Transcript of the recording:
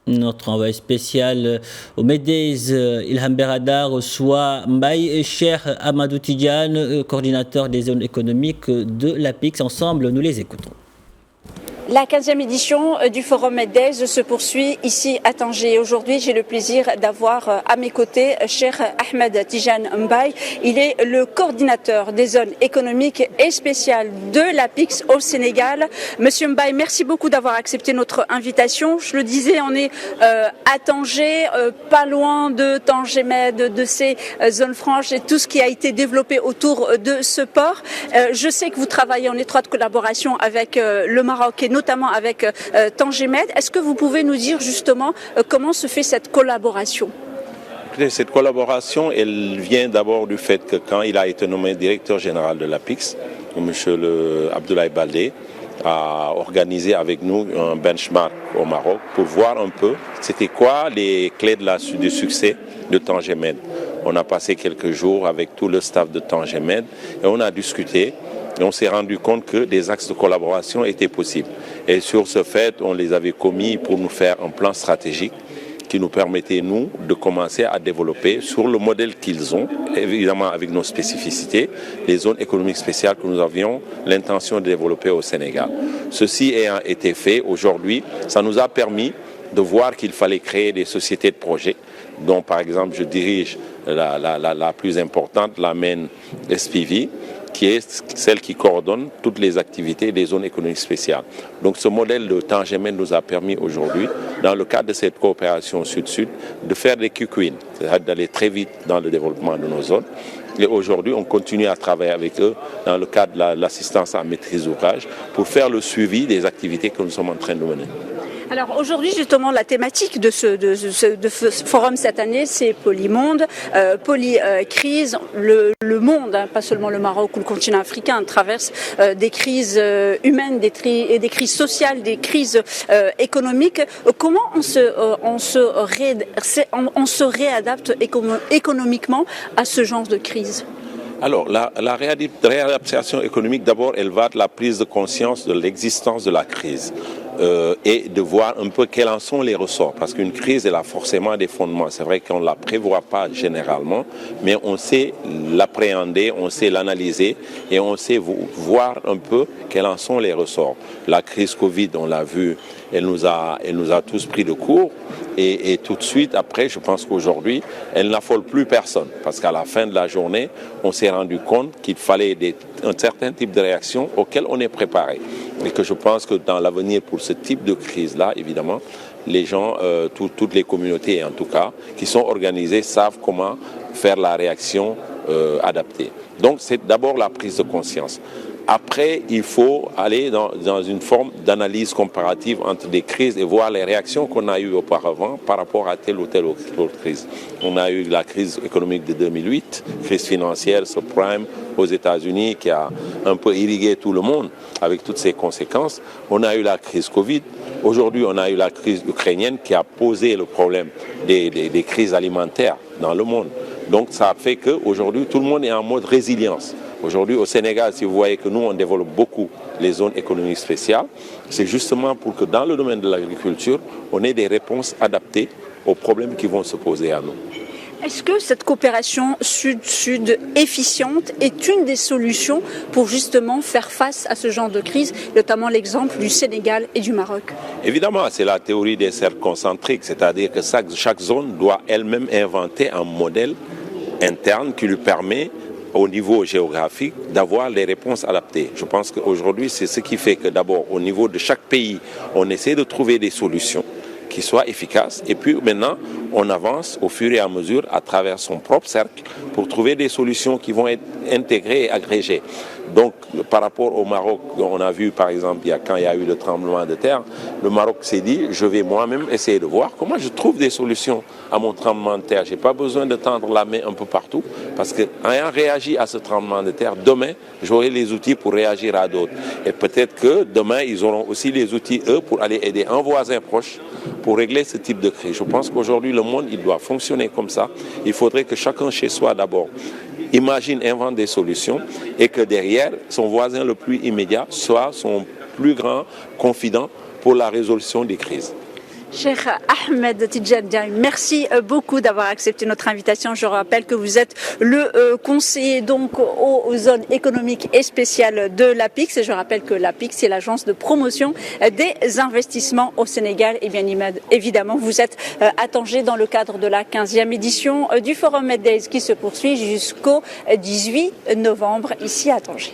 Notre envoyé spécial au MEDES, Ilham Berada, reçoit Mbaye Cheikh Amadou Tidjane, coordinateur des zones économiques de l'APIX. Ensemble, nous les écoutons. La 15e édition du Forum MEDES se poursuit ici à Tanger. Aujourd'hui, j'ai le plaisir d'avoir à mes côtés Cheikh Ahmed Tidjane Mbaye. Il est le coordinateur des zones économiques et spéciales de l'APIX au Sénégal. Monsieur Mbaye, merci beaucoup d'avoir accepté notre invitation. Je le disais, on est à Tanger, pas loin de Tanger-Med, de ces zones franches et tout ce qui a été développé autour de ce port. Je sais que vous travaillez en étroite collaboration avec le Maroc et notamment avec Tanger-Med. Est-ce que vous pouvez nous dire justement comment se fait cette collaboration ? Cette collaboration, elle vient d'abord du fait que quand il a été nommé directeur général de l'APIX, M. Abdoulaye Baldé a organisé avec nous un benchmark au Maroc pour voir un peu c'était quoi les clés du succès de Tanger-Med. On a passé quelques jours avec tout le staff de Tanger-Med et on a discuté. Et on s'est rendu compte que des axes de collaboration étaient possibles. Et sur ce fait, on les avait commis pour nous faire un plan stratégique qui nous permettait, nous, de commencer à développer sur le modèle qu'ils ont, évidemment avec nos spécificités, les zones économiques spéciales que nous avions l'intention de développer au Sénégal. Ceci ayant été fait aujourd'hui, ça nous a permis de voir qu'il fallait créer des sociétés de projets, dont par exemple je dirige la plus importante, la MEN SPV, qui est celle qui coordonne toutes les activités des zones économiques spéciales. Donc ce modèle de Tanger-Med nous a permis aujourd'hui, dans le cadre de cette coopération sud-sud, de faire des quick wins, c'est-à-dire d'aller très vite dans le développement de nos zones. Et aujourd'hui, on continue à travailler avec eux dans le cadre de l'assistance à maîtrise d'ouvrage pour faire le suivi des activités que nous sommes en train de mener. Alors aujourd'hui, justement, la thématique de ce forum cette année, c'est Polymonde, Polycrise. Le monde, hein, pas seulement le Maroc ou le continent africain, traverse des crises humaines, des crises sociales, des crises économiques. Comment on se réadapte économiquement à ce genre de crise ? Alors, la réadaptation économique, d'abord, elle va de la prise de conscience de l'existence de la crise. Et de voir un peu quels en sont les ressorts. Parce qu'une crise, elle a forcément des fondements. C'est vrai qu'on ne la prévoit pas généralement, mais on sait l'appréhender, on sait l'analyser et on sait voir un peu quels en sont les ressorts. La crise Covid, on l'a vu, elle nous a tous pris de court. Et tout de suite, après, je pense qu'aujourd'hui, elle n'affole plus personne. Parce qu'à la fin de la journée, on s'est rendu compte qu'il fallait un certain type de réaction auquel on est préparé. Et que je pense que dans l'avenir, pour ce type de crise-là, évidemment, les gens, toutes les communautés en tout cas, qui sont organisées, savent comment faire la réaction adaptée. Donc c'est d'abord la prise de conscience. Après, il faut aller dans une forme d'analyse comparative entre des crises et voir les réactions qu'on a eues auparavant par rapport à telle ou telle autre crise. On a eu la crise économique de 2008, crise financière, subprime aux États-Unis qui a un peu irrigué tout le monde avec toutes ses conséquences. On a eu la crise Covid. Aujourd'hui, on a eu la crise ukrainienne qui a posé le problème des crises alimentaires dans le monde. Donc ça fait qu'aujourd'hui, tout le monde est en mode résilience. Aujourd'hui, au Sénégal, si vous voyez que nous, on développe beaucoup les zones économiques spéciales, c'est justement pour que dans le domaine de l'agriculture, on ait des réponses adaptées aux problèmes qui vont se poser à nous. Est-ce que cette coopération sud-sud efficiente est une des solutions pour justement faire face à ce genre de crise, notamment l'exemple du Sénégal et du Maroc ? Évidemment, c'est la théorie des cercles concentriques, c'est-à-dire que chaque zone doit elle-même inventer un modèle interne qui lui permet au niveau géographique, d'avoir les réponses adaptées. Je pense qu'aujourd'hui, c'est ce qui fait que d'abord, au niveau de chaque pays, on essaie de trouver des solutions qui soient efficaces. Et puis maintenant, on avance au fur et à mesure à travers son propre cercle pour trouver des solutions qui vont être intégrées et agrégées. Donc, par rapport au Maroc, on a vu par exemple, quand il y a eu le tremblement de terre, le Maroc s'est dit, je vais moi-même essayer de voir comment je trouve des solutions à mon tremblement de terre. Je n'ai pas besoin de tendre la main un peu partout, parce qu'ayant réagi à ce tremblement de terre, demain, j'aurai les outils pour réagir à d'autres. Et peut-être que demain, ils auront aussi les outils, eux, pour aller aider un voisin proche pour régler ce type de crise. Je pense qu'aujourd'hui, le monde, il doit fonctionner comme ça. Il faudrait que chacun chez soi, d'abord, invente des solutions et que derrière, son voisin le plus immédiat soit son plus grand confident pour la résolution des crises. Cheikh Ahmed Tidjane, merci beaucoup d'avoir accepté notre invitation. Je rappelle que vous êtes le conseiller donc aux zones économiques et spéciales de l'APIX. Et je rappelle que l'APIX, c'est l'agence de promotion des investissements au Sénégal. Et bien évidemment, vous êtes à Tanger dans le cadre de la 15e édition du Forum Meddays qui se poursuit jusqu'au 18 novembre ici à Tanger.